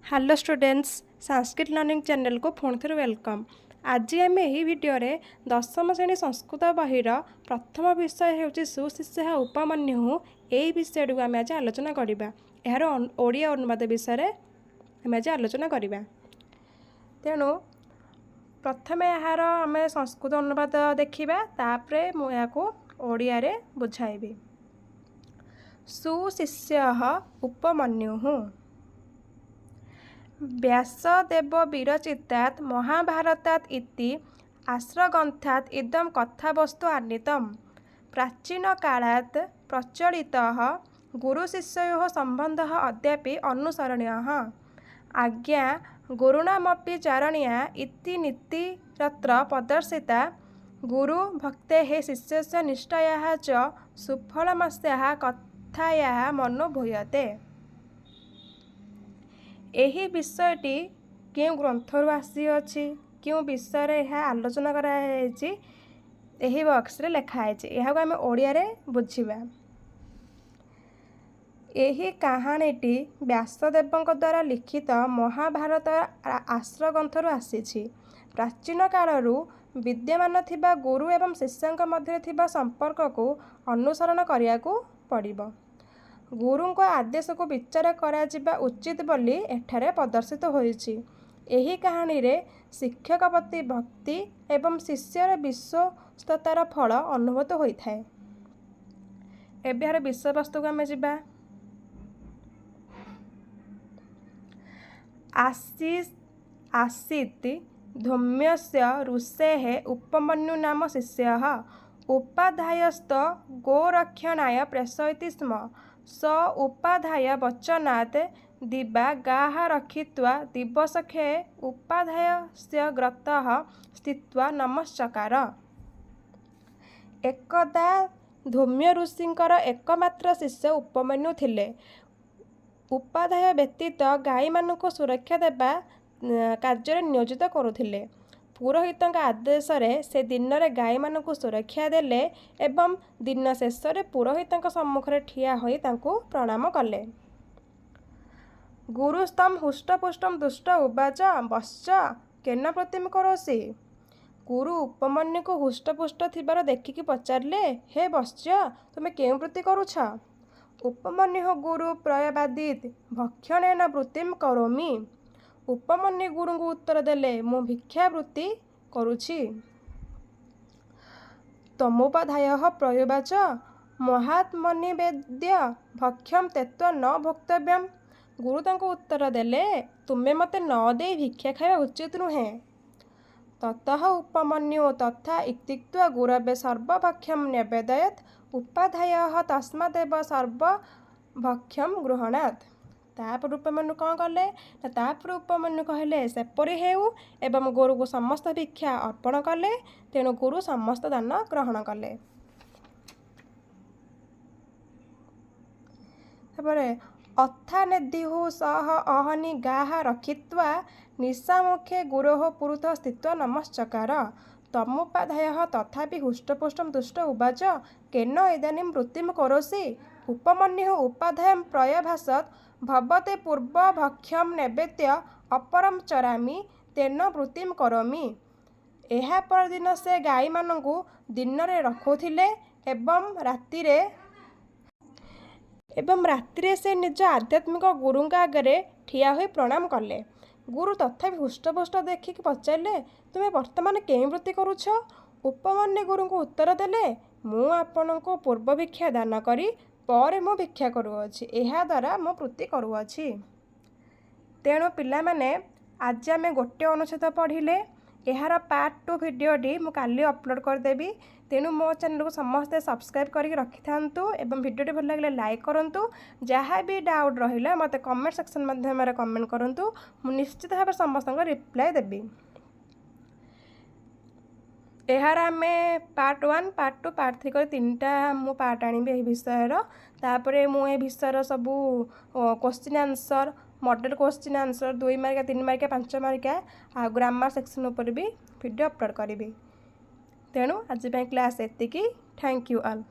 Hello students Sanskrit learning channel को पुणी थे वेलकम। आज आम यही भिडियो दशम श्रेणी संस्कृत बहिर प्रथम विषय हूँ सुशिष्य उपमन्यु। यही विषय को आम आज आलोचना करवा। यार ओडिया अनुवाद विषय आम आज आलोचना करवा। तेणु प्रथमे यार आम संस्कृत अनुवाद देखा तापर मुझे ओडिया रे बुझाइबी। सुशिष्य उपमन्यु व्यासदेव विरचितात् महाभारतात् इति आश्रग्रन्थात् इदं कथावस्तु आनीतम्। प्राचीनकालात् प्रचलितः गुरुशिष्ययोः सम्बन्धः अद्यापि अनुसरणीयः। आज्ञा गुरूणामपि चारणीया इति नीतिरत्र प्रदर्शिता। गुरुभक्तेः शिष्यस्य निष्ठायाः च सुफलमस्याः कथायाः मनोभूयते। यही विषयटी क्यों ग्रंथरु आसी क्यों विषय यह आलोचना कराई बॉक्स रे लिखाई यह आम ओडिया रे बुझिबा। यही कहानीटी व्यासदेव द्वारा लिखित महाभारत आश्रग्रंथरु आसी। प्राचीन कालरू विद्यमान थिबा गुरु एवं शिष्यंक मध्य थिबा संपर्क को अनुसरण करिया को पड़िबो। गुरु को आदेश को विचार करा जिबा उचित बोली एठारे प्रदर्शित होइछि। एही कहानी रे शिक्षक प्रति भक्ति एवं शिष्यर विश्वस्ततार फल अनुभूत होइथाय। एबिहार विषय वस्तु को आमे जिबा। आसीत् धौम्यस्य ऋषेः उपमन्यु नाम शिष्यः उपाध्यायस्त गोरक्षणाय प्रेषयति स्म। स उपाध्याय वचनात् दिवा गाः रक्षित्वा दिवसखे उपाध्यायस्य ग्रतः स्थित्वा नमस्चकार। एकदा धौम्य ऋषिंकर एकमात्र शिष्य उपमन्यु थिले। उपाध्याय व्यतीत गाई मानक सुरक्षा देवा कार्य नियोजित करुथिले। पुरोहितंक आदेश से दिन रे गाई मानक सुरक्षा देले एवं दिन शेष पुरोहितंक सम्मुखरे ठिया होई तांको प्रणाम कले। गुरुस्तम हुष्टपुष्टम दुष्ट उवाच वश्च केन प्रतिम करोसि। गुरु उपमन्यु को हुष्टपुष्ट थिबार देखिकी पचारले, हे वश्च तुमे केउ वृत्ति करुछ। उपमन्यु गुरु प्रयवादित भक्षणेन वृत्तिम करोमि। उपमन्यु गुरु को उत्तर देले, मु भिक्षावृत्ति करुछि। तमोपाध्यायः प्रयुवाच महात्मनिवेद्य भक्ष्यं त्यक्त्वा न भोक्तव्यम्। गुरु तांको उत्तर देले, तुमे मते न दे भिक्षा खाଇବା उचित नुहे। ततः उपमन्यु तथा इत्युक्त्वा गुरवे सर्वभक्ष्यं निवेदयत्। उपाध्यायः तस्मादेव सर्वभक्ष्यं गृह्णात्। तापर उपमन्यु कौन कले, तापर उपमन्यु कहले सेपरी हेउ एवं गुरु को समस्त भिक्षा अर्पण कले। तेणु गुरु समस्त दान ग्रहण कले। अथा नेदिहु सह अहनि गाः रक्षित्वा निशामुखे गुरोः पुरुतः स्थित्वा नमस्चकार। तमुपाध्यायः तथापि हुष्टपुष्टं दुष्ट उवाच केन इदानीं वृत्तिं करोसि। उपमन्युः उपाध्यायं प्रयभाषत् भवते पूर्व भक्ष्यं नैवेद्य अपरं चरामि तेन वृत्तिं करोमि। एहा परदिन से गाई मानकु दिन रे रखुथिले एवं रात्रि से निज आध्यात्मिक गुरुंक आगे ठिया होई प्रणाम कले। गुरु तथापि हुष्टपुष्ट देखिक पचारे, तुमे वर्तमान केउ वृत्ति करुछ। उपमन्यु गुरु को उत्तर देले, मु आपनको पूर्व भिक्षा दान करी पर मु भिक्षा करुअछि। एहा द्वारा मु वृत्ति करुअछि। तेणु पिला माने आज आमे गोटे अनुच्छेद पढ़िले। यार पार्ट 2 भिडियोटी मु काली अपलोड करदेवी। तेणु मो चैनल को समस्ते सब्सक्राइब करके रखि थांतु एवं भिडियोटी भल लगे लाइक करंतु। जहाँ भी डाउट रहिला मते कमेंट सेक्शन माध्यम कमेंट करंतु। मु निश्चित भाव समस्त रिप्लाई देबी। यार आमे पार्ट 1 पार्ट 2 पार्ट 3 कर तीनटा मु पार्ट आनी यही विषयर। तापरे मु ए विषयर सबू question answer model question answer 2 mark 3 mark 5 mark आ ग्रामर सेक्शन ऊपर भी वीडियो अपलोड करी। तेणु आज क्लास एतिकी। Thank you all.